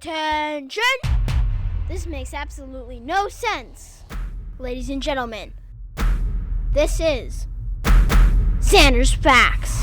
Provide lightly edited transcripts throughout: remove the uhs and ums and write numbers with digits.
Attention! This makes absolutely no sense. Ladies and gentlemen, this is Zander's Facts.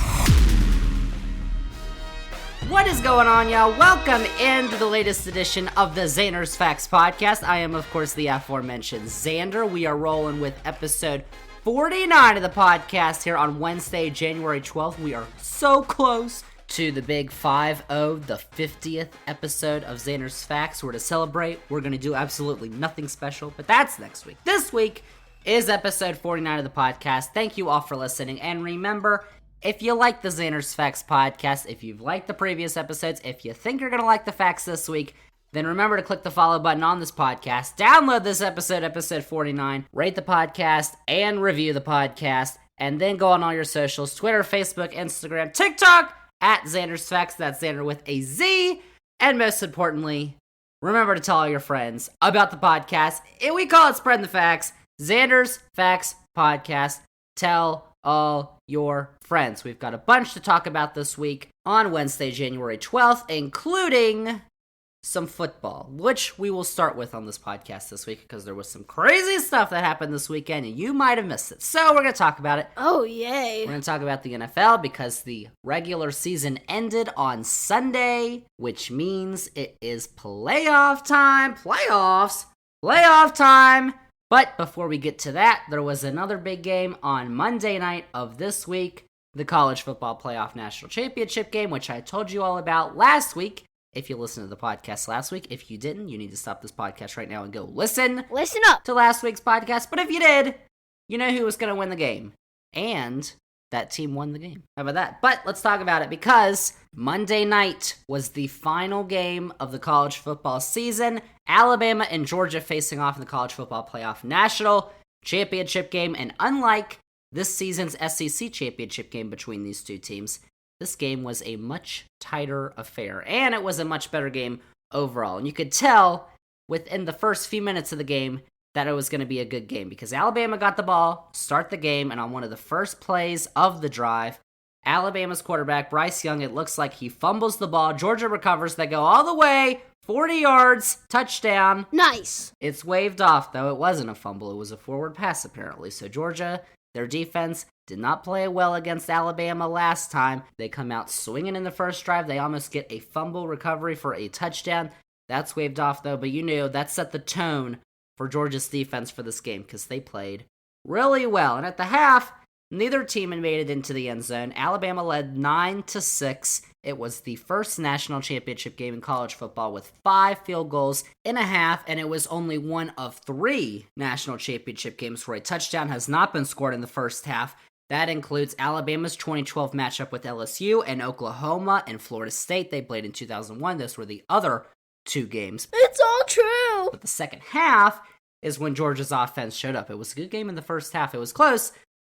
What is going on, y'all? Welcome into the latest edition of the Zander's Facts podcast. I am, of course, the aforementioned Zander. We are rolling with episode 49 of the podcast here on Wednesday, January 12th. We are so close to the big 5-0, the 50th episode of Zander's Facts. We're to celebrate. We're going to do absolutely nothing special, but that's next week. This week is episode 49 of the podcast. Thank you all for listening. And remember, if you like the Zander's Facts podcast, if you've liked the previous episodes, if you think you're going to like the facts this week, then remember to click the follow button on this podcast, download this episode 49, rate the podcast, and review the podcast, and then go on all your socials, Twitter, Facebook, Instagram, TikTok, at Zander's Facts. That's Zander with a Z. And most importantly, remember to tell all your friends about the podcast. We call it Spreading the Facts. Zander's Facts Podcast. Tell all your friends. We've got a bunch to talk about this week on Wednesday, January 12th, including some football, which we will start with on this podcast this week because there was some crazy stuff that happened this weekend and you might have missed it. So we're going to talk about it. Oh, yay. We're going to talk about the NFL because the regular season ended on Sunday, which means it is playoff time. Playoff time. But before we get to that, there was another big game on Monday night of this week, the College Football Playoff National Championship game, which I told you all about last week. If you listened to the podcast last week, if you didn't, you need to stop this podcast right now and go listen up to last week's podcast. But if you did, you know who was going to win the game. And that team won the game. How about that? But let's talk about it because Monday night was the final game of the college football season. Alabama and Georgia facing off in the College Football Playoff National Championship game. And unlike this season's SEC Championship game between these two teams, this game was a much tighter affair, and it was a much better game overall. And you could tell within the first few minutes of the game that it was going to be a good game because Alabama got the ball, start the game, and on one of the first plays of the drive, Alabama's quarterback, Bryce Young, it looks like he fumbles the ball. Georgia recovers. They go all the way, 40 yards, touchdown. Nice. It's waved off, though. It wasn't a fumble. It was a forward pass, apparently. So Georgia, their defense did not play well against Alabama last time. They come out swinging in the first drive. They almost get a fumble recovery for a touchdown. That's waved off, though, but you knew that set the tone for Georgia's defense for this game because they played really well. And at the half, neither team had made it into the end zone. Alabama led 9-6. It was the first national championship game in college football with 5 field goals in a half, and it was only one of 3 national championship games where a touchdown has not been scored in the first half. That includes Alabama's 2012 matchup with LSU and Oklahoma and Florida State. They played in 2001. Those were the other 2 games. It's all true. But the second half is when Georgia's offense showed up. It was a good game in the first half. It was close,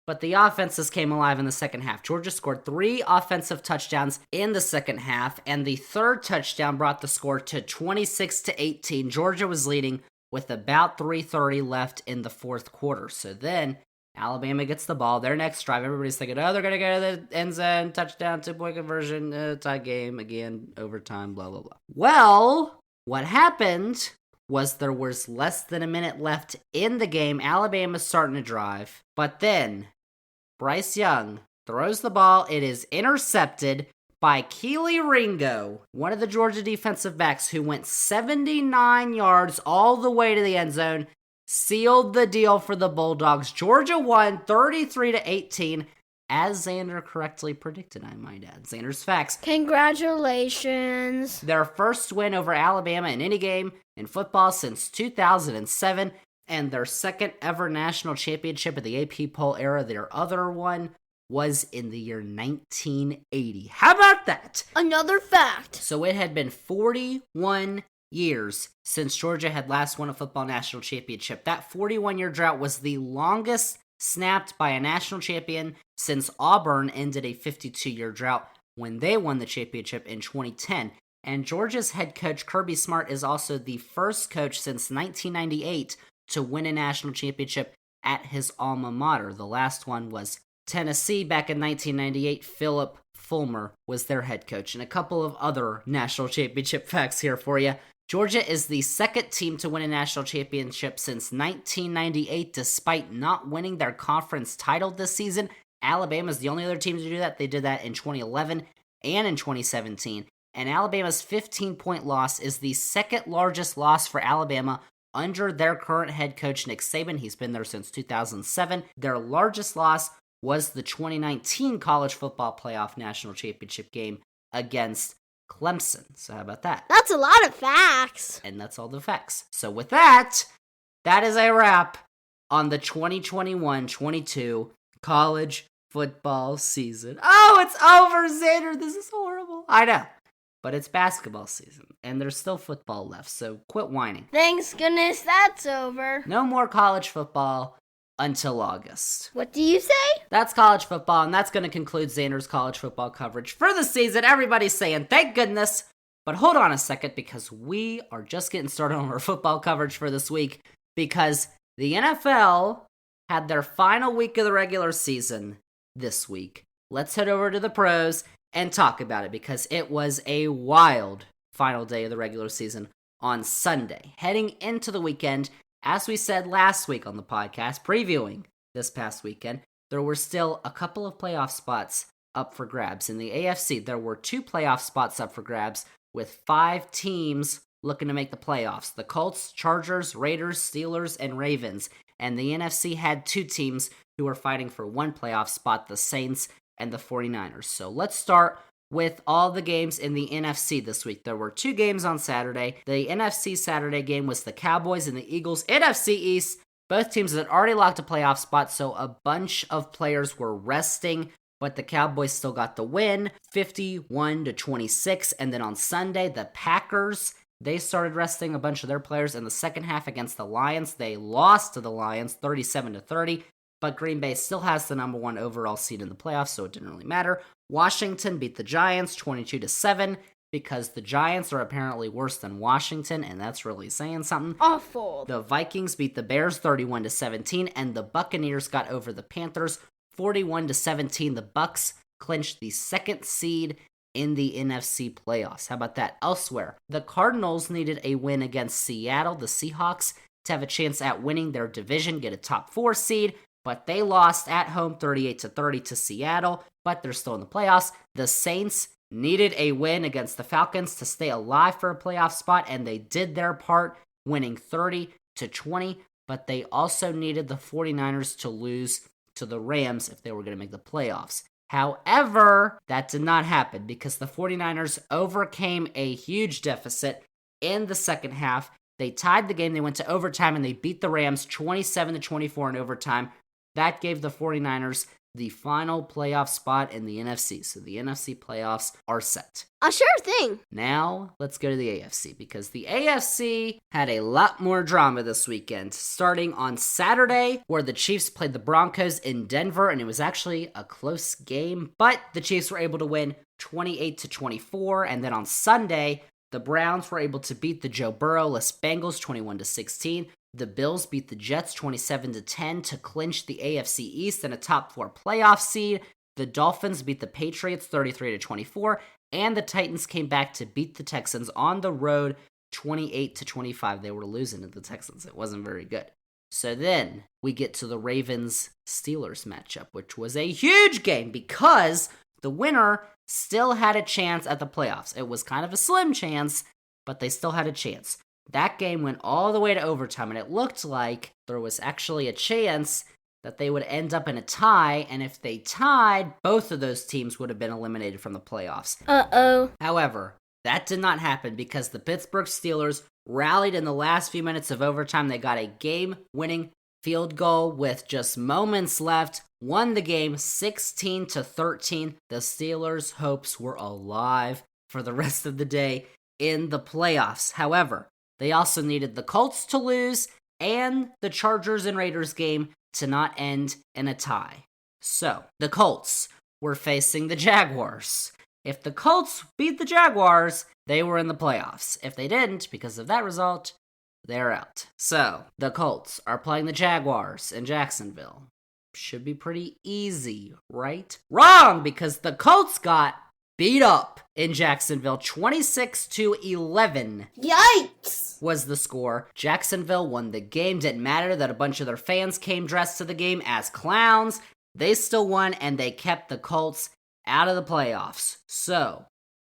but the offenses came alive in the second half. Georgia scored 3 offensive touchdowns in the second half, and the third touchdown brought the score to 26-18. Georgia was leading with about 3:30 left in the fourth quarter. So then Alabama gets the ball. Their next drive, everybody's thinking, oh, they're going to go to the end zone, touchdown, 2-point conversion, tie game, again, overtime, blah, blah, blah. Well, what happened was there was less than a minute left in the game. Alabama's starting to drive, but then Bryce Young throws the ball. It is intercepted by Keely Ringo, one of the Georgia defensive backs who went 79 yards all the way to the end zone, sealed the deal for the Bulldogs. Georgia won 33-18, as Zander correctly predicted, I might add. Zander's Facts. Congratulations. Their first win over Alabama in any game in football since 2007, and their second ever national championship of the AP poll era. Their other one was in the year 1980. How about that? Another fact. So it had been 41 years since Georgia had last won a football national championship. That 41-year drought was the longest snapped by a national champion since Auburn ended a 52-year drought when they won the championship in 2010. And Georgia's head coach Kirby Smart is also the first coach since 1998 to win a national championship at his alma mater. The last one was Tennessee back in 1998. Philip Fulmer was their head coach. And a couple of other national championship facts here for you. Georgia is the second team to win a national championship since 1998, despite not winning their conference title this season. Alabama is the only other team to do that. They did that in 2011 and in 2017. And Alabama's 15-point loss is the second largest loss for Alabama under their current head coach, Nick Saban. He's been there since 2007. Their largest loss was the 2019 college football playoff national championship game against Clemson. So how about that? That's a lot of facts. And that's all the facts. So with that, that is a wrap on the 2021-22 college football season. Oh, it's over, Zander. This is horrible. I know. But it's basketball season, and there's still football left, so quit whining. Thanks goodness that's over. No more college football until August. What do you say? That's college football, and that's going to conclude Zander's college football coverage for the season. Everybody's saying, thank goodness. But hold on a second, because we are just getting started on our football coverage for this week, because the NFL had their final week of the regular season this week. Let's head over to the pros and talk about it, because it was a wild final day of the regular season on Sunday. Heading into the weekend, as we said last week on the podcast, previewing this past weekend, there were still a couple of playoff spots up for grabs. In the AFC, there were 2 playoff spots up for grabs, with 5 teams looking to make the playoffs. The Colts, Chargers, Raiders, Steelers, and Ravens. And the NFC had 2 teams who were fighting for 1 playoff spot, the Saints and the 49ers. So let's start with all the games in the NFC this week. There were 2 games on Saturday. The NFC Saturday game was the Cowboys and the Eagles. NFC East, both teams had already locked a playoff spot, so a bunch of players were resting, but the Cowboys still got the win, 51-26. And then on Sunday, the Packers, they started resting a bunch of their players in the second half against the Lions. They lost to the Lions 37-30. But Green Bay still has the number 1 overall seed in the playoffs, so it didn't really matter. Washington beat the Giants 22-7 because the Giants are apparently worse than Washington, and that's really saying something. Awful. The Vikings beat the Bears 31-17, and the Buccaneers got over the Panthers 41-17. The Bucs clinched the 2nd seed in the NFC playoffs. How about that? Elsewhere, the Cardinals needed a win against Seattle, the Seahawks, to have a chance at winning their division, get a top 4 seed. But they lost at home 38-30 to Seattle, but they're still in the playoffs. The Saints needed a win against the Falcons to stay alive for a playoff spot, and they did their part, winning 30-20, but they also needed the 49ers to lose to the Rams if they were going to make the playoffs. However, that did not happen because the 49ers overcame a huge deficit in the second half. They tied the game, they went to overtime, and they beat the Rams 27-24 in overtime. That gave the 49ers the final playoff spot in the NFC. So the NFC playoffs are set. A sure thing. Now, let's go to the AFC, because the AFC had a lot more drama this weekend, starting on Saturday, where the Chiefs played the Broncos in Denver, and it was actually a close game, but the Chiefs were able to win 28-24, and then on Sunday, the Browns were able to beat the Joe Burrow-less Bengals 21-16. The Bills beat the Jets 27-10 to clinch the AFC East and a top 4 playoff seed. The Dolphins beat the Patriots 33-24, and the Titans came back to beat the Texans on the road 28-25. They were losing to the Texans. It wasn't very good. So then we get to the Ravens-Steelers matchup, which was a huge game because the winner still had a chance at the playoffs. It was kind of a slim chance, but they still had a chance. That game went all the way to overtime, and it looked like there was actually a chance that they would end up in a tie, and if they tied, both of those teams would have been eliminated from the playoffs. Uh-oh. However, that did not happen because the Pittsburgh Steelers rallied in the last few minutes of overtime. They got a game-winning field goal with just moments left, won the game 16-13. The Steelers' hopes were alive for the rest of the day in the playoffs. However, they also needed the Colts to lose and the Chargers and Raiders game to not end in a tie. So, the Colts were facing the Jaguars. If the Colts beat the Jaguars, they were in the playoffs. If they didn't, because of that result, they're out. So, the Colts are playing the Jaguars in Jacksonville. should be pretty easy, right? Wrong, because the Colts got beat up in Jacksonville. 26-11 Yikes! was the score. Jacksonville won the game. Didn't matter that a bunch of their fans came dressed to the game as clowns. They still won, and they kept the Colts out of the playoffs. So,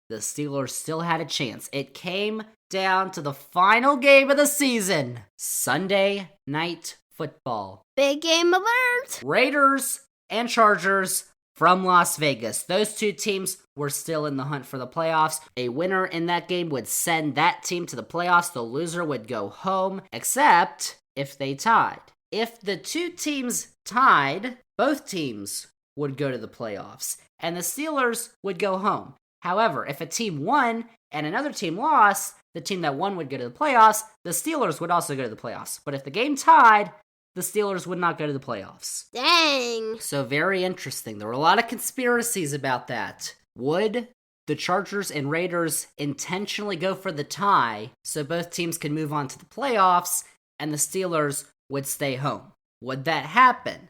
the Steelers still had a chance. It came down to the final game of the season. Sunday Night Football. Big game alert! Raiders and Chargers from Las Vegas. Those two teams were still in the hunt for the playoffs. A winner in that game would send that team to the playoffs. The loser would go home, except if they tied. If the two teams tied, both teams would go to the playoffs, and the Steelers would go home. However, if a team won and another team lost, the team that won would go to the playoffs. The Steelers would also go to the playoffs. But if the game tied, the Steelers would not go to the playoffs. Dang. So very interesting. There were a lot of conspiracies about that. Would the Chargers and Raiders intentionally go for the tie so both teams could move on to the playoffs and the Steelers would stay home? Would that happen?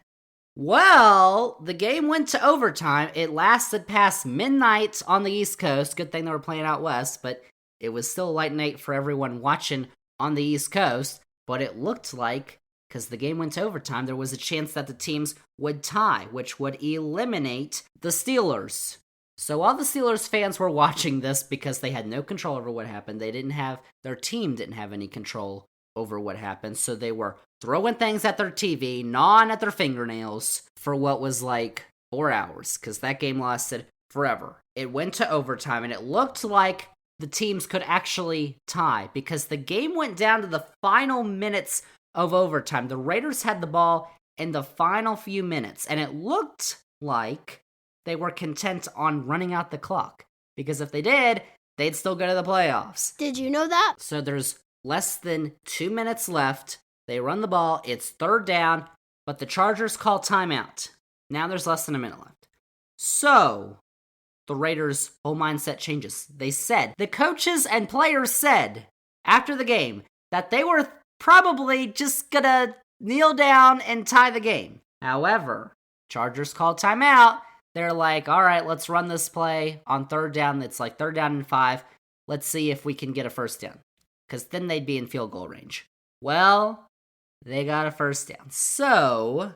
Well, the game went to overtime. It lasted past midnight on the East Coast. Good thing they were playing out west, but it was still a late night for everyone watching on the East Coast. But it looked like, because the game went to overtime, there was a chance that the teams would tie, which would eliminate the Steelers. So while the Steelers fans were watching this because they had no control over what happened, their team didn't have any control over what happened, so they were throwing things at their TV, gnawing at their fingernails for what was like 4 hours, because that game lasted forever. It went to overtime, and it looked like the teams could actually tie, because the game went down to the final minutes of overtime. The Raiders had the ball in the final few minutes, and it looked like they were content on running out the clock, because if they did, they'd still go to the playoffs. Did you know that? So there's less than 2 minutes left. They run the ball. It's third down, but the Chargers call timeout. Now there's less than a minute left. So the Raiders' whole mindset changes. The coaches and players said after the game that they were probably just gonna kneel down and tie the game. However, Chargers called timeout. They're like, all right, let's run this play on third down. It's like third down and 5. Let's see if we can get a first down, because then they'd be in field goal range. Well, they got a first down. So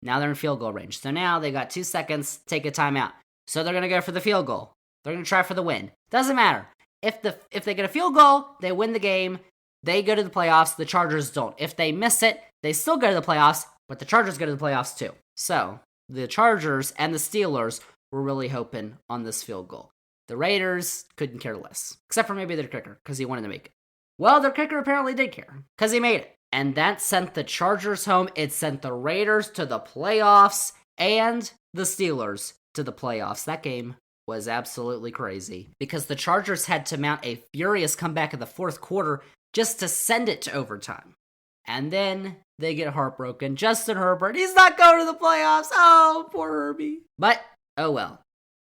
now they're in field goal range. So now they got 2 seconds, take a timeout. So they're going to go for the field goal. They're going to try for the win. Doesn't matter. If they get a field goal, they win the game. They go to the playoffs. The Chargers don't. If they miss it, they still go to the playoffs, but the Chargers go to the playoffs too. So the Chargers and the Steelers were really hoping on this field goal. The Raiders couldn't care less, except for maybe their kicker, because he wanted to make it. Well, their kicker apparently did care, because he made it. And that sent the Chargers home. It sent the Raiders to the playoffs and the Steelers to the playoffs. That game was absolutely crazy, because the Chargers had to mount a furious comeback in the fourth quarter just to send it to overtime. And then they get heartbroken. Justin Herbert, he's not going to the playoffs. Oh, poor Herbie. But, oh well.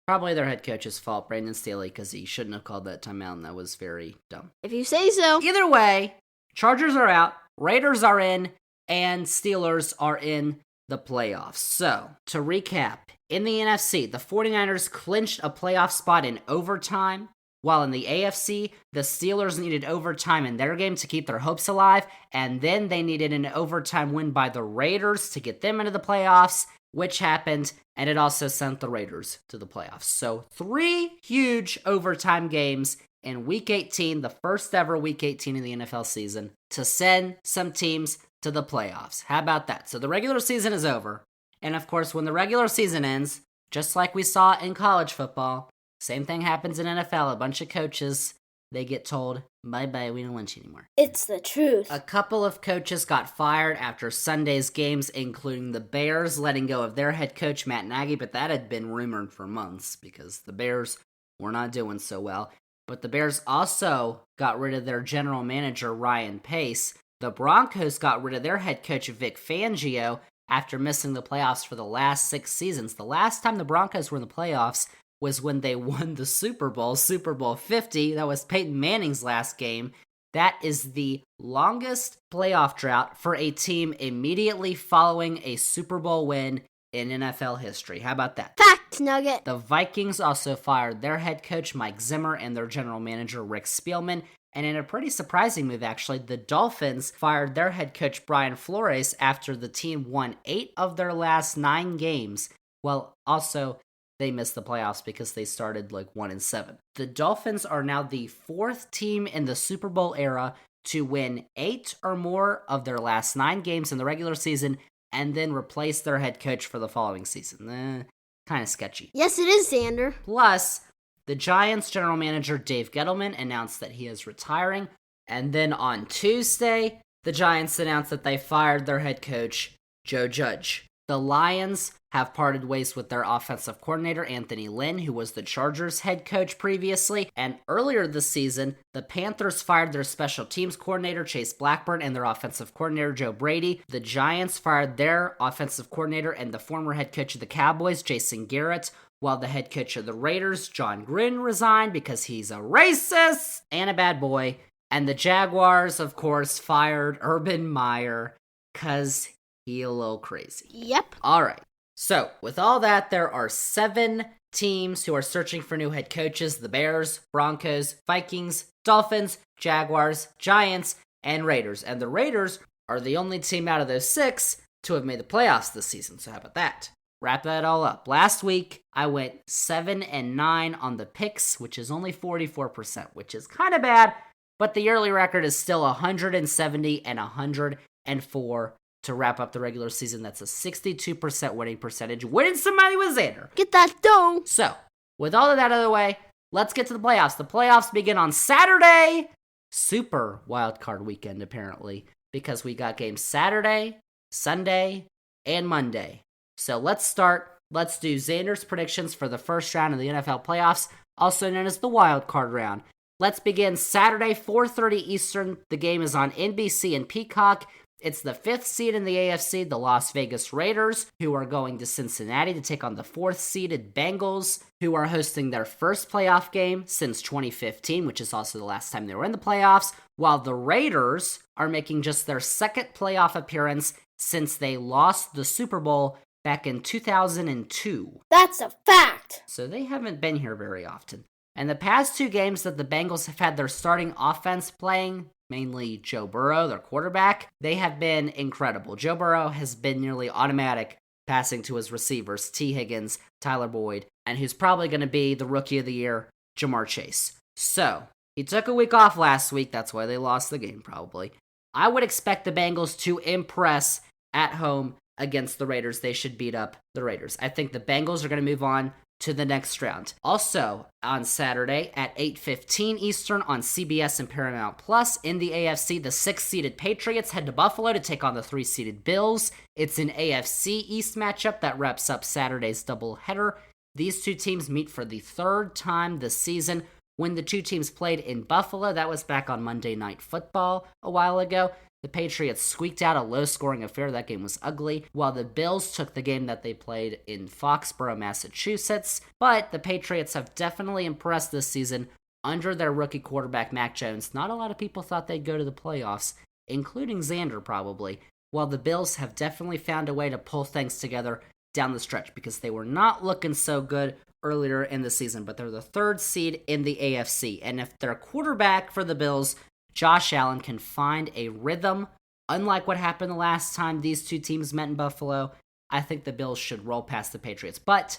Probably their head coach's fault, Brandon Staley, because he shouldn't have called that timeout, and that was very dumb. If you say so. Either way, Chargers are out, Raiders are in, and Steelers are in the playoffs. So, to recap, in the NFC, the 49ers clinched a playoff spot in overtime, while in the AFC, the Steelers needed overtime in their game to keep their hopes alive, and then they needed an overtime win by the Raiders to get them into the playoffs, which happened, and it also sent the Raiders to the playoffs. So 3 huge overtime games in Week 18, the first ever Week 18 in the NFL season, to send some teams to the playoffs. How about that? So the regular season is over, and of course, when the regular season ends, just like we saw in college football, same thing happens in NFL. A bunch of coaches, they get told, bye-bye, we don't want you anymore. It's the truth. A couple of coaches got fired after Sunday's games, including the Bears letting go of their head coach, Matt Nagy, but that had been rumored for months because the Bears were not doing so well. But the Bears also got rid of their general manager, Ryan Pace. The Broncos got rid of their head coach, Vic Fangio, after missing the playoffs for the last 6 seasons. The last time the Broncos were in the playoffs was when they won the Super Bowl 50. That was Peyton Manning's last game. That is the longest playoff drought for a team immediately following a Super Bowl win in NFL history. How about that? Fact nugget. The Vikings also fired their head coach, Mike Zimmer, and their general manager, Rick Spielman. And in a pretty surprising move, actually, the Dolphins fired their head coach, Brian Flores, after the team won 8 of their last 9 games. Well, also, they missed the playoffs because they started 1-7. The Dolphins are now the 4th team in the Super Bowl era to win 8 or more of their last 9 games in the regular season and then replace their head coach for the following season. Kind of sketchy. Yes, it is, Zander. Plus, the Giants general manager Dave Gettleman announced that he is retiring. And then on Tuesday, the Giants announced that they fired their head coach, Joe Judge. The Lions have parted ways with their offensive coordinator, Anthony Lynn, who was the Chargers head coach previously. And earlier this season, the Panthers fired their special teams coordinator, Chase Blackburn, and their offensive coordinator, Joe Brady. The Giants fired their offensive coordinator and the former head coach of the Cowboys, Jason Garrett, while the head coach of the Raiders, John Gruden, resigned because he's a racist and a bad boy. And the Jaguars, of course, fired Urban Meyer because he a little crazy. Yep. All right. So, with all that, there are 7 teams who are searching for new head coaches: the Bears, Broncos, Vikings, Dolphins, Jaguars, Giants, and Raiders. And the Raiders are the only team out of those 6 to have made the playoffs this season. So how about that? Wrap that all up. Last week, I went 7-9 on the picks, which is only 44%, which is kind of bad, but the yearly record is still 170 and 104 to wrap up the regular season. That's a 62% winning percentage. Winning somebody with Zander. Get that dough. So, with all of that out of the way, let's get to the playoffs. The playoffs begin on Saturday. Super wildcard weekend, apparently, because we got games Saturday, Sunday, and Monday. So let's start. Let's do Zander's predictions for the first round of the NFL playoffs, also known as the wild card round. Let's begin Saturday, 4:30 Eastern. The game is on NBC and Peacock. It's the 5th seed in the AFC, the Las Vegas Raiders, who are going to Cincinnati to take on the 4th-seeded Bengals, who are hosting their first playoff game since 2015, which is also the last time they were in the playoffs, while the Raiders are making just their 2nd playoff appearance since they lost the Super Bowl back in 2002. That's a fact. So they haven't been here very often. And the past 2 games that the Bengals have had their starting offense playing, mainly Joe Burrow, their quarterback, they have been incredible. Joe Burrow has been nearly automatic passing to his receivers, T. Higgins, Tyler Boyd, and who's probably going to be the Rookie of the Year, Jamar Chase. So, he took a week off last week. That's why they lost the game, probably. I would expect the Bengals to impress at home against the Raiders. They should beat up the Raiders. I think the Bengals are going to move on to the next round. Also, on Saturday at 8:15 Eastern on CBS and Paramount Plus, in the AFC, the 6th-seeded Patriots head to Buffalo to take on the 3-seeded Bills. It's an AFC East matchup that wraps up Saturday's doubleheader. These 2 teams meet for the 3rd time this season. When the 2 teams played in Buffalo, that was back on Monday Night Football a while ago. The Patriots squeaked out a low-scoring affair. That game was ugly, while the Bills took the game that they played in Foxborough, Massachusetts. But the Patriots have definitely impressed this season under their rookie quarterback, Mac Jones. Not a lot of people thought they'd go to the playoffs, including Zander probably, while the Bills have definitely found a way to pull things together down the stretch because they were not looking so good earlier in the season, but they're the 3rd seed in the AFC. And if their quarterback for the Bills, Josh Allen, can find a rhythm, unlike what happened the last time these 2 teams met in Buffalo, I think the Bills should roll past the Patriots. But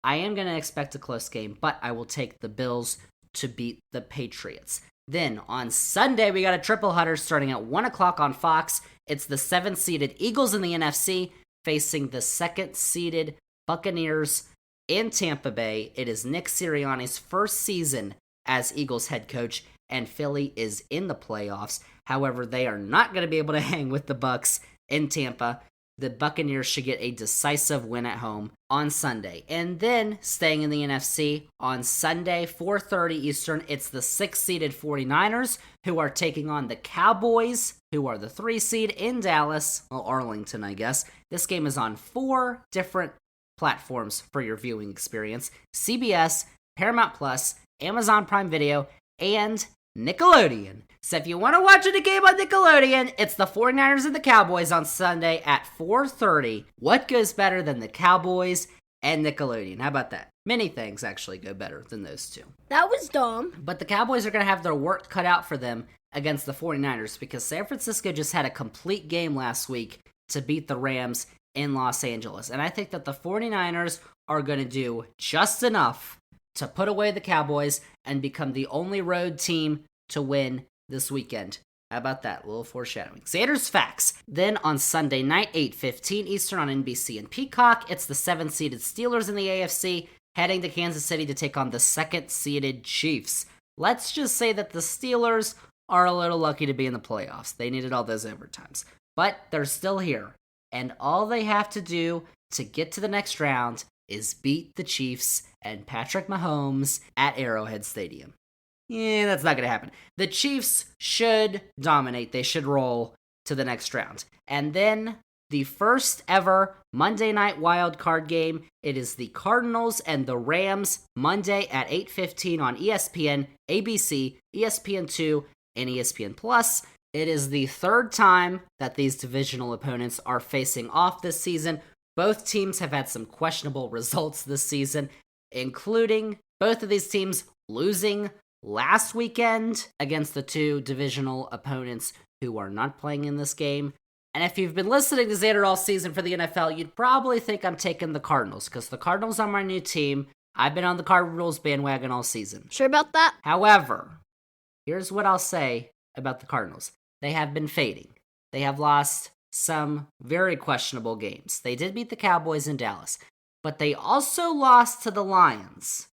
I am going to expect a close game, but I will take the Bills to beat the Patriots. Then on Sunday, we got a triple header starting at 1 o'clock on Fox. It's the 7th-seeded Eagles in the NFC facing the 2nd-seeded Buccaneers in Tampa Bay. It is Nick Sirianni's first season as Eagles head coach, and Philly is in the playoffs. However, they are not going to be able to hang with the Bucs in Tampa. The Buccaneers should get a decisive win at home on Sunday. And then, staying in the NFC, on Sunday, 4:30 Eastern, it's the 6th-seeded 49ers, who are taking on the Cowboys, who are the 3 seed in Dallas, well, Arlington, I guess. This game is on 4 different platforms for your viewing experience: CBS, Paramount Plus, Amazon Prime Video, and Nickelodeon. So if you want to watch a game on Nickelodeon, it's the 49ers and the Cowboys on Sunday at 4:30. What goes better than the Cowboys and Nickelodeon? How about that? Many things actually go better than those two. That was dumb. But the Cowboys are going to have their work cut out for them against the 49ers because San Francisco just had a complete game last week to beat the Rams in Los Angeles. And I think that the 49ers are going to do just enough to put away the Cowboys and become the only road team to win this weekend. How about that? A little foreshadowing. Zander's Facts. Then on Sunday night, 8:15 Eastern on NBC and Peacock, it's the 7th-seeded Steelers in the AFC heading to Kansas City to take on the 2nd-seeded Chiefs. Let's just say that the Steelers are a little lucky to be in the playoffs. They needed all those overtimes. But they're still here. And all they have to do to get to the next round is beat the Chiefs and Patrick Mahomes at Arrowhead Stadium. Yeah, that's not going to happen. The Chiefs should dominate. They should roll to the next round. And then the first ever Monday night wild card game. It is the Cardinals and the Rams Monday at 8:15 on ESPN, ABC, ESPN2, and ESPN Plus. It is the third time that these divisional opponents are facing off this season. Both teams have had some questionable results this season, including both of these teams losing last weekend against the two divisional opponents who are not playing in this game. And if you've been listening to Zander all season for the NFL, you'd probably think I'm taking the Cardinals, because the Cardinals are my new team. I've been on the Cardinals bandwagon all season. Sure about that? However, here's what I'll say about the Cardinals. They have been fading. They have lost some very questionable games. They did beat the Cowboys in Dallas, but they also lost to the Lions.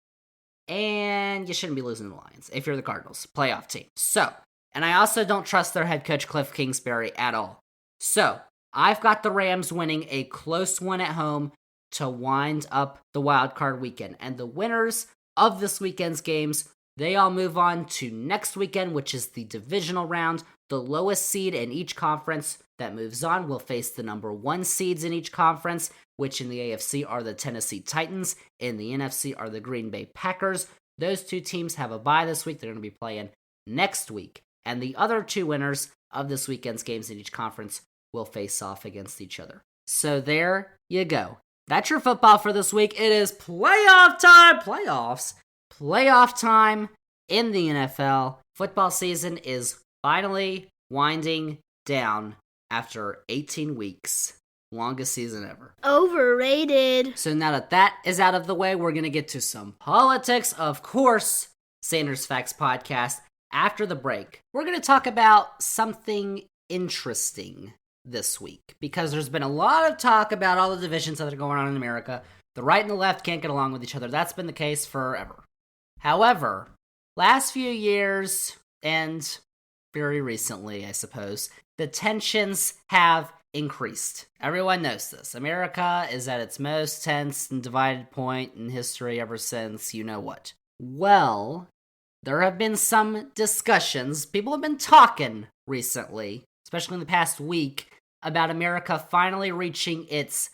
And you shouldn't be losing to the Lions if you're the Cardinals, playoff team. So, and I also don't trust their head coach, Cliff Kingsbury, at all. So, I've got the Rams winning a close one at home to wind up the wild card weekend. And the winners of this weekend's games, they all move on to next weekend, which is the divisional round. The lowest seed in each conference that moves on will face the number 1 seeds in each conference, which in the AFC are the Tennessee Titans. In the NFC are the Green Bay Packers. Those two teams have a bye this week. They're going to be playing next week. And the other two winners of this weekend's games in each conference will face off against each other. So there you go. That's your football for this week. It is playoff time. Playoff time in the NFL. Football season is finally winding down after 18 weeks. Longest season ever. Overrated. So now that that is out of the way, we're going to get to some politics. Of course, Zander's Facts Podcast. After the break, we're going to talk about something interesting this week, because there's been a lot of talk about all the divisions that are going on in America. The right and the left can't get along with each other. That's been the case forever. However, last few years, and very recently, I suppose, the tensions have increased. Everyone knows this. America is at its most tense and divided point in history ever since you know what. Well, there have been some discussions. People have been talking recently, especially in the past week, about America finally reaching its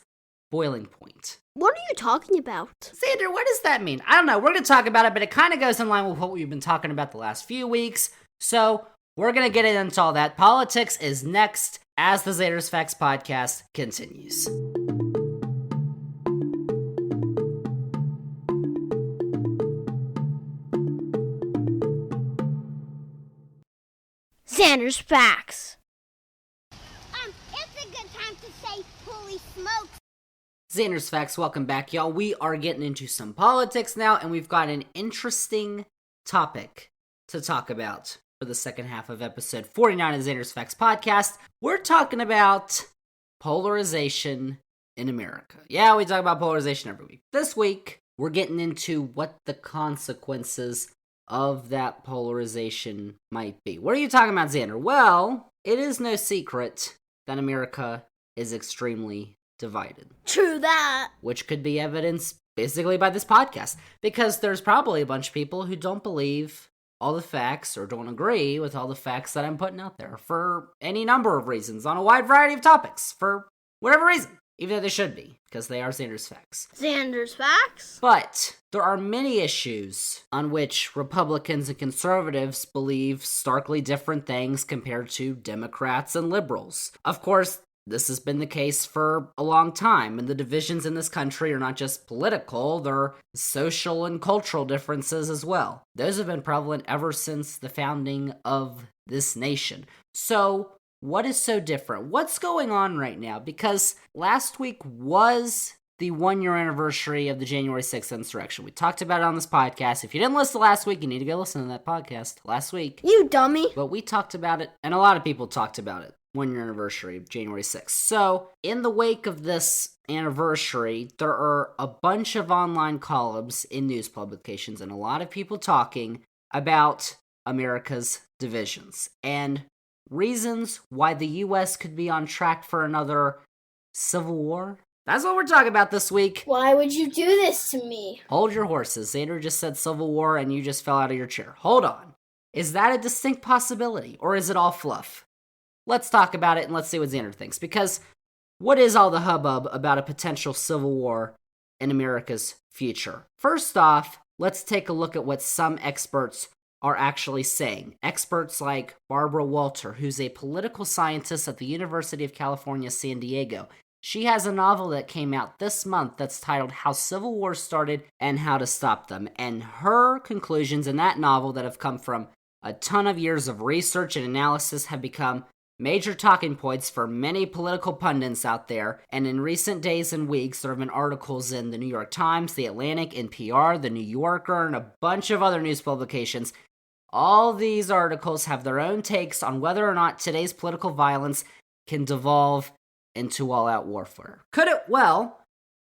boiling point. What are you talking about? Zander, what does that mean? I don't know. We're going to talk about it, but it kind of goes in line with what we've been talking about the last few weeks. So we're going to get into all that. Politics is next as the Zander's Facts Podcast continues. Zander's Facts. It's a good time to say holy smokes. Zander's Facts, welcome back, y'all. We are getting into some politics now, and we've got an interesting topic to talk about for the second half of episode 49 of the Zander's Facts Podcast. We're talking about polarization in America. Yeah, we talk about polarization every week. This week, we're getting into what the consequences of that polarization might be. What are you talking about, Zander? Well, it is no secret that America is extremely divided. True that. Which could be evidenced basically by this podcast. Because there's probably a bunch of people who don't believe all the facts or don't agree with all the facts that I'm putting out there for any number of reasons on a wide variety of topics for whatever reason. even though they should be, because they are Zander's facts. Zander's facts? But there are many issues on which Republicans and conservatives believe starkly different things compared to Democrats and liberals. Of course, this has been the case for a long time, and the divisions in this country are not just political, they're social and cultural differences as well. Those have been prevalent ever since the founding of this nation. So, what is so different? What's going on right now? Because last week was the 1-year anniversary of the January 6th insurrection. We talked about it on this podcast. If you didn't listen last week, you need to go listen to that podcast last week. You dummy. But we talked about it, and a lot of people talked about it. 1-year anniversary of January 6th. So, in the wake of this anniversary, there are a bunch of online columns in news publications and a lot of people talking about America's divisions and reasons why the U.S. could be on track for another civil war. That's what we're talking about this week. Why would you do this to me? Hold your horses. Xander just said civil war and you just fell out of your chair. Hold on. Is that a distinct possibility or is it all fluff? Let's talk about it and let's see what Xander thinks. Because what is all the hubbub about a potential civil war in America's future? First off, let's take a look at what some experts are actually saying. Experts like Barbara Walter, who's a political scientist at the University of California, San Diego. She has a novel that came out this month that's titled How Civil Wars Started and How to Stop Them. And her conclusions in that novel that have come from a ton of years of research and analysis have become major talking points for many political pundits out there, and in recent days and weeks, there have been articles in the New York Times, the Atlantic, NPR, the New Yorker, and a bunch of other news publications. All these articles have their own takes on whether or not today's political violence can devolve into all-out warfare. Could it? Well,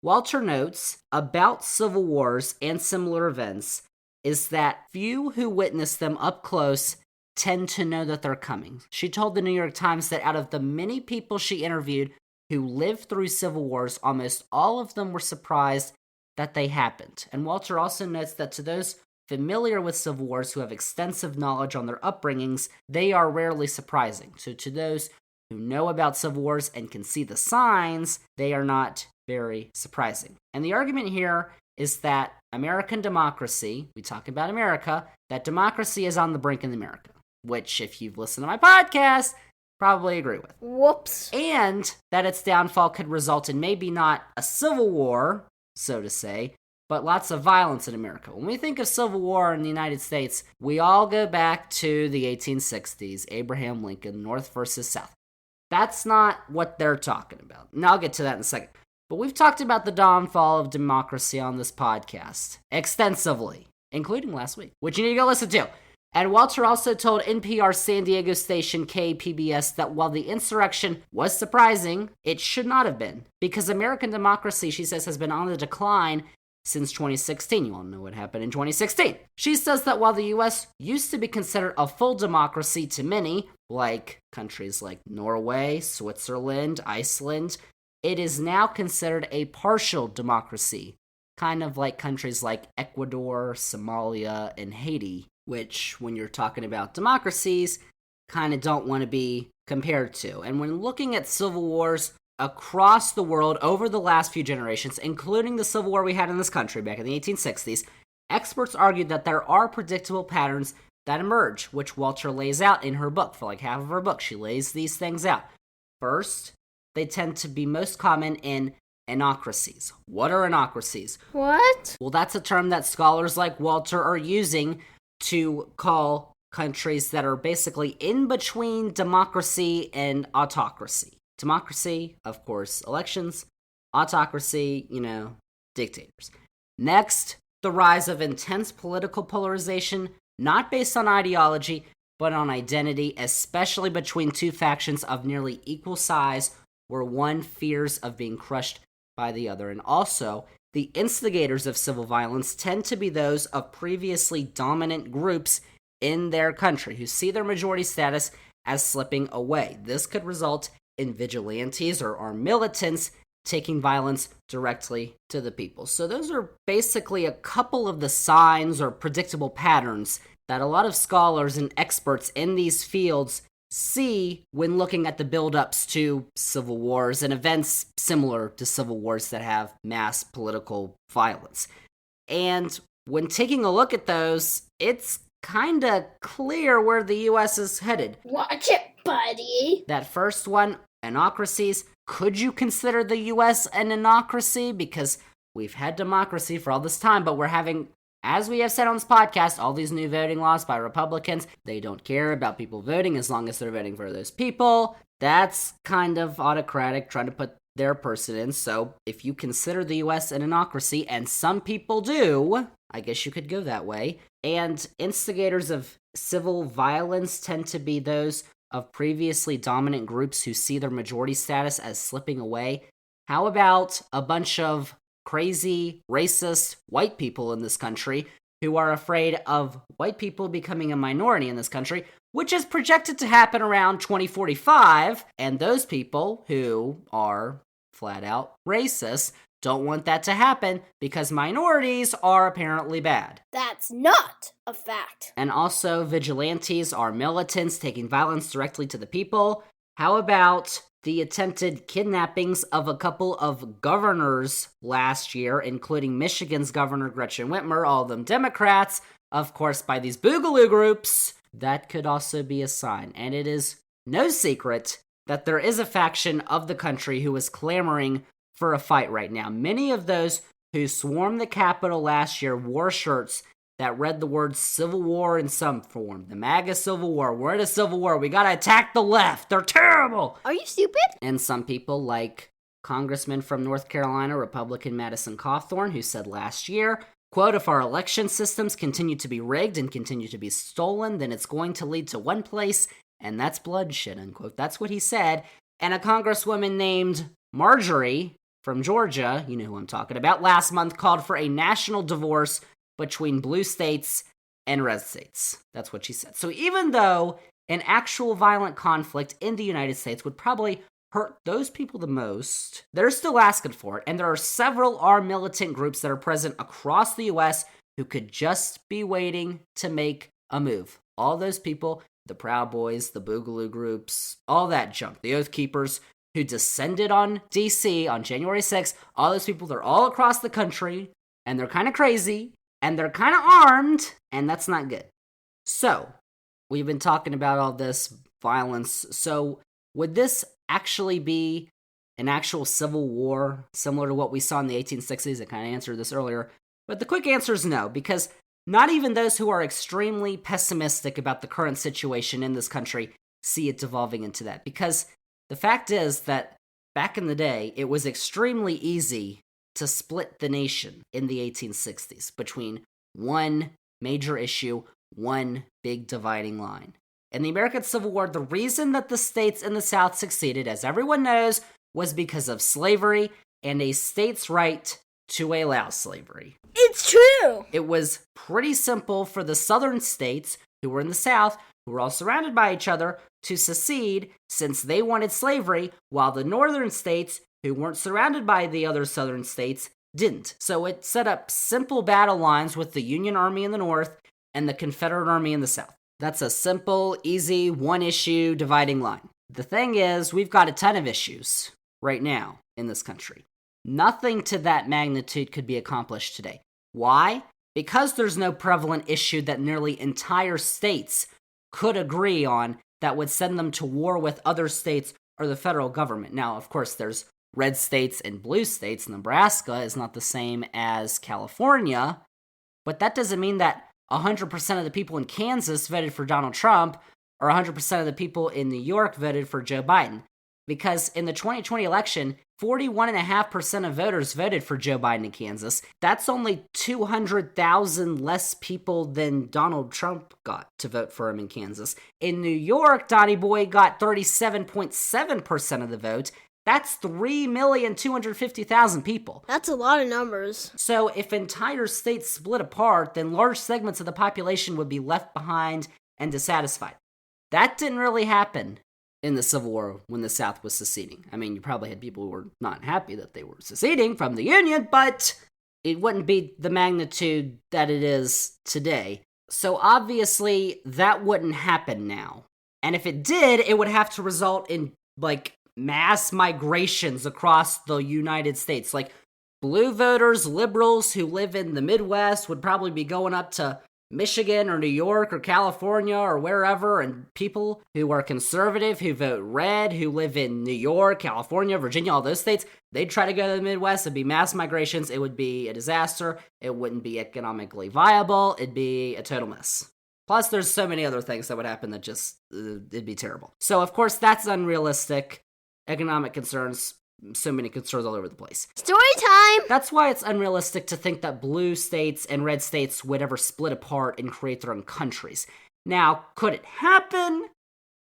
Walter notes about civil wars and similar events is that few who witness them up close tend to know that they're coming. She told the New York Times that out of the many people she interviewed who lived through civil wars, almost all of them were surprised that they happened. And Walter also notes that to those familiar with civil wars who have extensive knowledge on their upbringings, they are rarely surprising. So to those who know about civil wars and can see the signs, they are not very surprising. And the argument here is that American democracy, we talk about America, that democracy is on the brink in America. Which, if you've listened to my podcast, probably agree with. Whoops. And that its downfall could result in maybe not a civil war, so to say, but lots of violence in America. When we think of civil war in the United States, we all go back to the 1860s, Abraham Lincoln, North versus South. That's not what they're talking about. And I'll get to that in a second. But we've talked about the downfall of democracy on this podcast extensively, including last week, which you need to go listen to. And Walter also told NPR San Diego station KPBS that while the insurrection was surprising, it should not have been. Because American democracy, she says, has been on the decline since 2016. You all know what happened in 2016. She says that while the U.S. used to be considered a full democracy to many, like countries like Norway, Switzerland, Iceland, it is now considered a partial democracy, kind of like countries like Ecuador, Somalia, and Haiti, which, when you're talking about democracies, kind of don't want to be compared to. And when looking at civil wars across the world over the last few generations, including the civil war we had in this country back in the 1860s, experts argued that there are predictable patterns that emerge, which Walter lays out in her book. For like half of her book, she lays these things out. First, they tend to be most common in anocracies. What are anocracies? What? Well, that's a term that scholars like Walter are using to call countries that are basically in between democracy and autocracy. Democracy, of course, elections. Autocracy, dictators. Next, the rise of intense political polarization, not based on ideology, but on identity, especially between two factions of nearly equal size, where one fears of being crushed by the other. And also, the instigators of civil violence tend to be those of previously dominant groups in their country who see their majority status as slipping away. This could result in vigilantes or militants taking violence directly to the people. So those are basically a couple of the signs or predictable patterns that a lot of scholars and experts in these fields see when looking at the buildups to civil wars and events similar to civil wars that have mass political violence. And when taking a look at those, it's kinda clear where the US is headed. Watch it, buddy. That first one, anocracies. Could you consider the US an anocracy? Because we've had democracy for all this time, but we're having, as we have said on this podcast, all these new voting laws by Republicans. They don't care about people voting as long as they're voting for those people. That's kind of autocratic, trying to put their person in. So if you consider the US an anocracy, and some people do, I guess you could go that way. And instigators of civil violence tend to be those of previously dominant groups who see their majority status as slipping away. How about a bunch of crazy, racist white people in this country who are afraid of white people becoming a minority in this country, which is projected to happen around 2045, and those people who are flat out racist don't want that to happen because minorities are apparently bad. That's not a fact. And also, vigilantes are militants taking violence directly to the people. How about the attempted kidnappings of a couple of governors last year, including Michigan's Governor Gretchen Whitmer, all of them Democrats, of course, by these boogaloo groups? That could also be a sign. And it is no secret that there is a faction of the country who is clamoring for a fight right now. Many of those who swarmed the Capitol last year wore shirts that read the words Civil War in some form. The MAGA Civil War. We're in a civil war. We gotta attack the left. They're terrible. Are you stupid? And some people, like Congressman from North Carolina, Republican Madison Cawthorn, who said last year, quote, if our election systems continue to be rigged and continue to be stolen, then it's going to lead to one place, and that's bloodshed, unquote. That's what he said. And a congresswoman named Marjorie from Georgia, you know who I'm talking about, last month called for a national divorce between blue states and red states. That's what she said. So even though an actual violent conflict in the United States would probably hurt those people the most, they're still asking for it. And there are several armed militant groups that are present across the U.S. who could just be waiting to make a move. All those people, the Proud Boys, the Boogaloo groups, all that junk, the Oath Keepers, who descended on D.C. on January 6th, all those people, they're all across the country, and they're kind of crazy, and they're kind of armed, and that's not good. So, we've been talking about all this violence, so would this actually be an actual civil war, similar to what we saw in the 1860s? I kind of answered this earlier, but the quick answer is no, because not even those who are extremely pessimistic about the current situation in this country see it devolving into that, because the fact is that back in the day, it was extremely easy to split the nation in the 1860s between one major issue, one big dividing line. In the American Civil War, the reason that the states in the South succeeded, as everyone knows, was because of slavery and a state's right to allow slavery. It's true. It was pretty simple for the southern states, who were in the South, who were all surrounded by each other, to secede since they wanted slavery, while the northern states, who weren't surrounded by the other southern states, didn't. So it set up simple battle lines with the Union Army in the north and the Confederate Army in the south. That's a simple, easy, one-issue dividing line. The thing is, we've got a ton of issues right now in this country. Nothing to that magnitude could be accomplished today. Why? Because there's no prevalent issue that nearly entire states could agree on that would send them to war with other states or the federal government. Now, of course, there's red states and blue states. Nebraska is not the same as California, but that doesn't mean that 100% of the people in Kansas voted for Donald Trump or 100% of the people in New York voted for Joe Biden. Because in the 2020 election, 41.5% of voters voted for Joe Biden in Kansas. That's only 200,000 less people than Donald Trump got to vote for him in Kansas. In New York, Donnie Boy got 37.7% of the vote. That's 3,250,000 people. That's a lot of numbers. So if entire states split apart, then large segments of the population would be left behind and dissatisfied. That didn't really happen in the Civil War when the South was seceding. I mean, you probably had people who were not happy that they were seceding from the Union, but it wouldn't be the magnitude that it is today. So obviously, that wouldn't happen now. And if it did, it would have to result in, like, mass migrations across the United States. Like, blue voters, liberals who live in the Midwest would probably be going up to Michigan or New York or California or wherever, and people who are conservative, who vote red, who live in New York, California, Virginia, all those states, they'd try to go to the Midwest. It'd be mass migrations. It would be a disaster. It wouldn't be economically viable. It'd be a total mess. Plus, there's so many other things that would happen that just, it'd be terrible. So, of course, that's unrealistic. Economic concerns, so many concerns all over the place. Story time! That's why it's unrealistic to think that blue states and red states would ever split apart and create their own countries. Now, could it happen?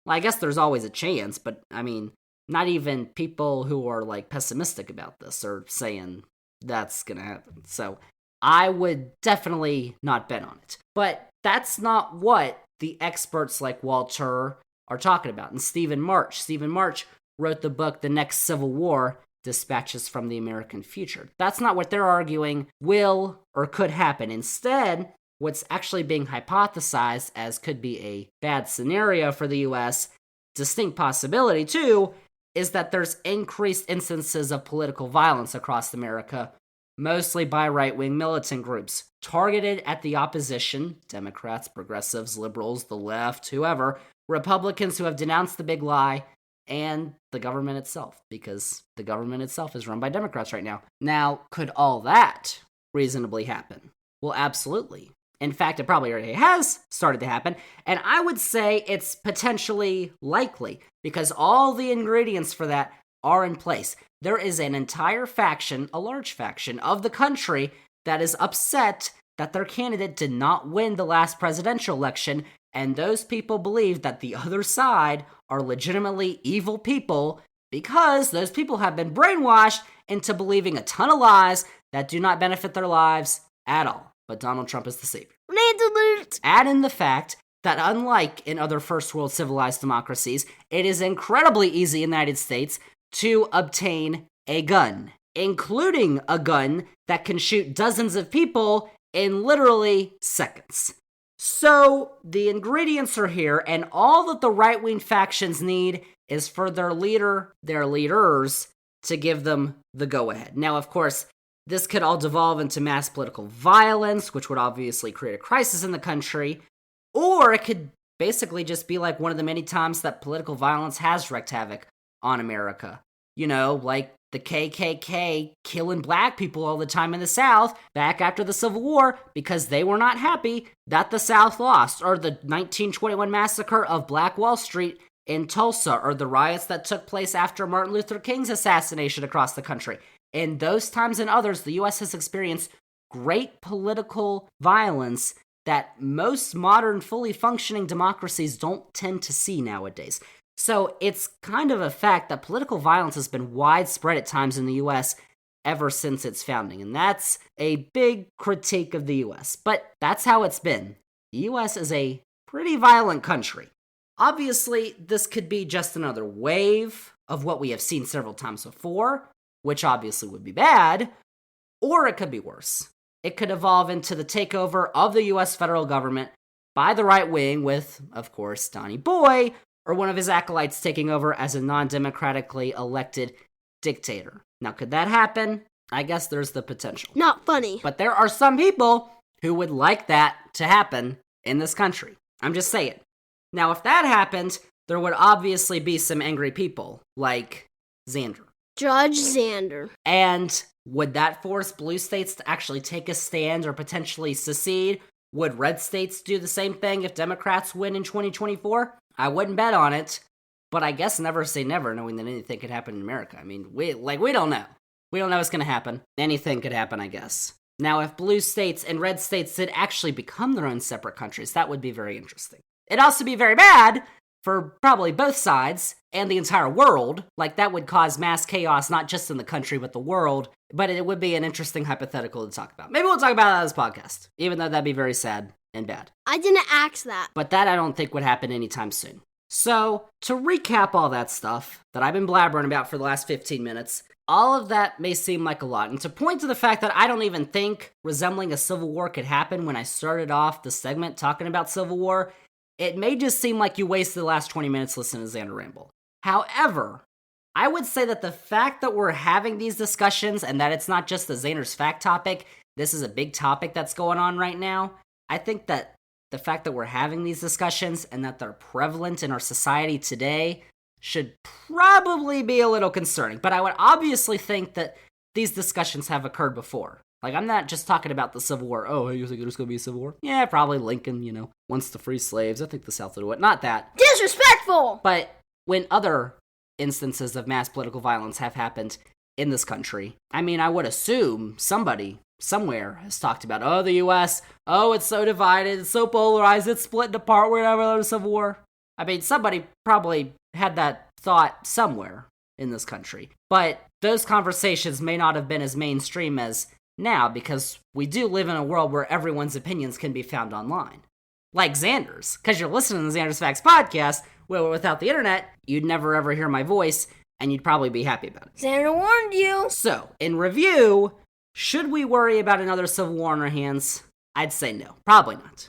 Well, I guess there's always a chance, but, I mean, not even people who are, like, pessimistic about this are saying that's gonna happen. So, I would definitely not bet on it. But that's not what the experts like Walter are talking about. And Stephen March wrote the book The Next Civil War, Dispatches from the American Future. That's not what they're arguing will or could happen. Instead, what's actually being hypothesized as could be a bad scenario for the U.S., distinct possibility too, is that there's increased instances of political violence across America, mostly by right-wing militant groups, targeted at the opposition, Democrats, progressives, liberals, the left, whoever, Republicans who have denounced the big lie, and the government itself, because the government itself is run by Democrats right now. Now, could all that reasonably happen? Well, absolutely. In fact, it probably already has started to happen, and I would say it's potentially likely, because all the ingredients for that are in place. There is an entire faction, a large faction, of the country that is upset that their candidate did not win the last presidential election, and those people believe that the other side are legitimately evil people because those people have been brainwashed into believing a ton of lies that do not benefit their lives at all. But Donald Trump is the savior. Add in the fact that unlike in other first world civilized democracies, it is incredibly easy in the United States to obtain a gun, including a gun that can shoot dozens of people in literally seconds. So, the ingredients are here, and all that the right-wing factions need is for their leaders, to give them the go-ahead. Now, of course, this could all devolve into mass political violence, which would obviously create a crisis in the country, or it could basically just be like one of the many times that political violence has wreaked havoc on America. You know, like the KKK killing black people all the time in the South back after the Civil War because they were not happy that the South lost, or the 1921 massacre of Black Wall Street in Tulsa, or the riots that took place after Martin Luther King's assassination across the country. In those times and others, the U.S. has experienced great political violence that most modern, fully functioning democracies don't tend to see nowadays. So it's kind of a fact that political violence has been widespread at times in the U.S. ever since its founding, and that's a big critique of the U.S. But that's how it's been. The U.S. is a pretty violent country. Obviously, this could be just another wave of what we have seen several times before, which obviously would be bad, or it could be worse. It could evolve into the takeover of the U.S. federal government by the right wing with, of course, Donnie Boy, or one of his acolytes taking over as a non-democratically elected dictator. Now, could that happen? I guess there's the potential. Not funny. But there are some people who would like that to happen in this country. I'm just saying. Now, if that happened, there would obviously be some angry people, like Zander. Judge Zander. And would that force blue states to actually take a stand or potentially secede? Would red states do the same thing if Democrats win in 2024? I wouldn't bet on it, but I guess never say never, knowing that anything could happen in America. I mean, we don't know. We don't know what's going to happen. Anything could happen, I guess. Now, if blue states and red states did actually become their own separate countries, that would be very interesting. It'd also be very bad for probably both sides and the entire world. Like, that would cause mass chaos, not just in the country, but the world. But it would be an interesting hypothetical to talk about. Maybe we'll talk about that on this podcast, even though that'd be very sad and bad. I didn't ask that. But that I don't think would happen anytime soon. So, to recap all that stuff that I've been blabbering about for the last 15 minutes, all of that may seem like a lot. And to point to the fact that I don't even think resembling a civil war could happen when I started off the segment talking about civil war, it may just seem like you wasted the last 20 minutes listening to Xander ramble. However, I would say that the fact that we're having these discussions and that it's not just the Xander's fact topic, this is a big topic that's going on right now. I think that the fact that we're having these discussions and that they're prevalent in our society today should probably be a little concerning. But I would obviously think that these discussions have occurred before. Like, I'm not just talking about the Civil War. Oh, you think there's going to be a Civil War? Yeah, probably Lincoln, wants to free slaves. I think the South will do it. Not that. Disrespectful! But when other instances of mass political violence have happened in this country, I mean, I would assume somebody somewhere has talked about, oh, the U.S., oh, it's so divided, it's so polarized, it's split apart, we're never going to Civil War. I mean, somebody probably had that thought somewhere in this country. But those conversations may not have been as mainstream as now, because we do live in a world where everyone's opinions can be found online. Like Xander's, because you're listening to the Xander's Facts podcast, where without the internet, you'd never ever hear my voice, and you'd probably be happy about it. Xander warned you. So, in review, should we worry about another civil war on our hands? I'd say no, probably not.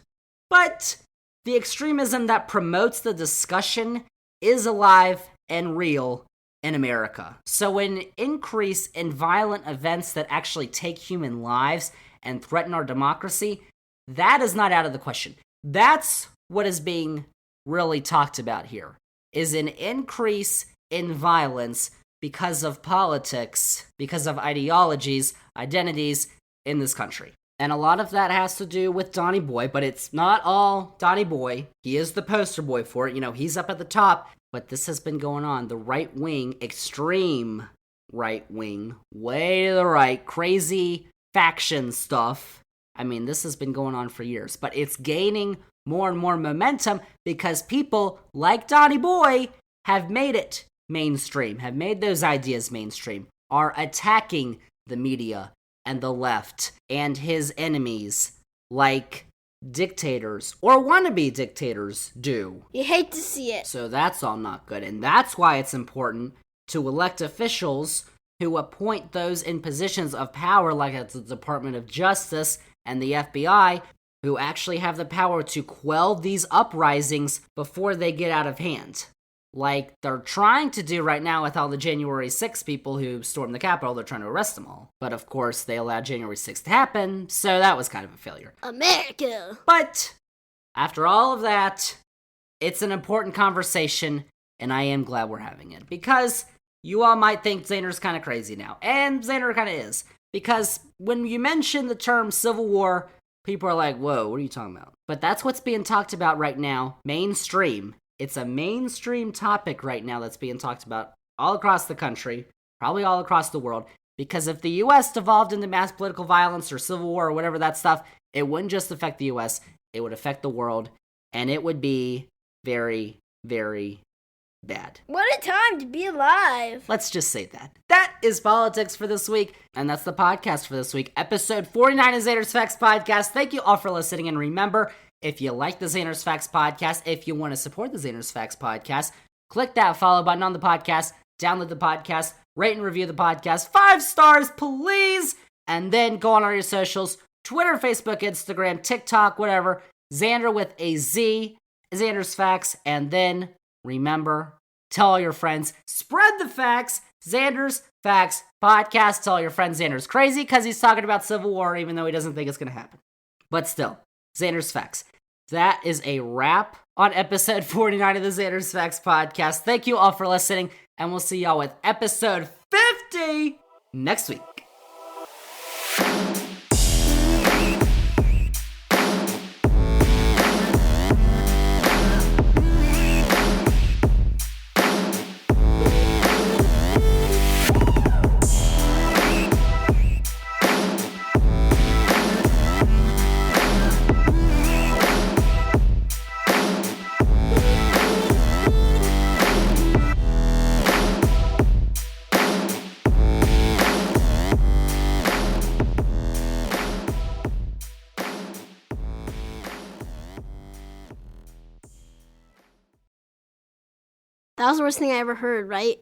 But the extremism that promotes the discussion is alive and real in America. So an increase in violent events that actually take human lives and threaten our democracy, that is not out of the question. That's what is being really talked about here, is an increase in violence because of politics, because of ideologies, identities in this country. And a lot of that has to do with Donny Boy, but it's not all Donny Boy. He is the poster boy for it. He's up at the top. But this has been going on. The right wing, extreme right wing, way to the right, crazy faction stuff. I mean, this has been going on for years. But it's gaining more and more momentum because people like Donny Boy have made it mainstream, have made those ideas mainstream, are attacking the media and the left and his enemies like dictators or wannabe dictators do. You hate to see it. So that's all not good, and that's why it's important to elect officials who appoint those in positions of power, like at the Department of Justice and the FBI, who actually have the power to quell these uprisings before they get out of hand. Like they're trying to do right now with all the January 6th people who stormed the Capitol. They're trying to arrest them all. But of course, they allowed January 6th to happen, so that was kind of a failure. America! But after all of that, it's an important conversation, and I am glad we're having it. Because you all might think Xander's kind of crazy now, and Zander kind of is. Because when you mention the term Civil War, people are like, whoa, what are you talking about? But that's what's being talked about right now, mainstream. It's a mainstream topic right now that's being talked about all across the country, probably all across the world, because if the U.S. devolved into mass political violence or civil war or whatever that stuff, it wouldn't just affect the U.S., it would affect the world, and it would be very, very bad. What a time to be alive. Let's just say that. That is politics for this week, and that's the podcast for this week. Episode 49 of Xander's Facts Podcast. Thank you all for listening, and remember, if you like the Xander's Facts Podcast, if you want to support the Xander's Facts Podcast, click that follow button on the podcast, download the podcast, rate and review the podcast, 5 stars, please, and then go on all your socials, Twitter, Facebook, Instagram, TikTok, whatever, Zander with a Z, Xander's Facts, and then remember, tell all your friends, spread the facts, Xander's Facts Podcast, tell all your friends Xander's crazy because he's talking about Civil War even though he doesn't think it's going to happen. But still, Xander's Facts. That is a wrap on episode 49 of the Xander's Facts Podcast. Thank you all for listening, and we'll see y'all with episode 50 next week. That was the worst thing I ever heard, right?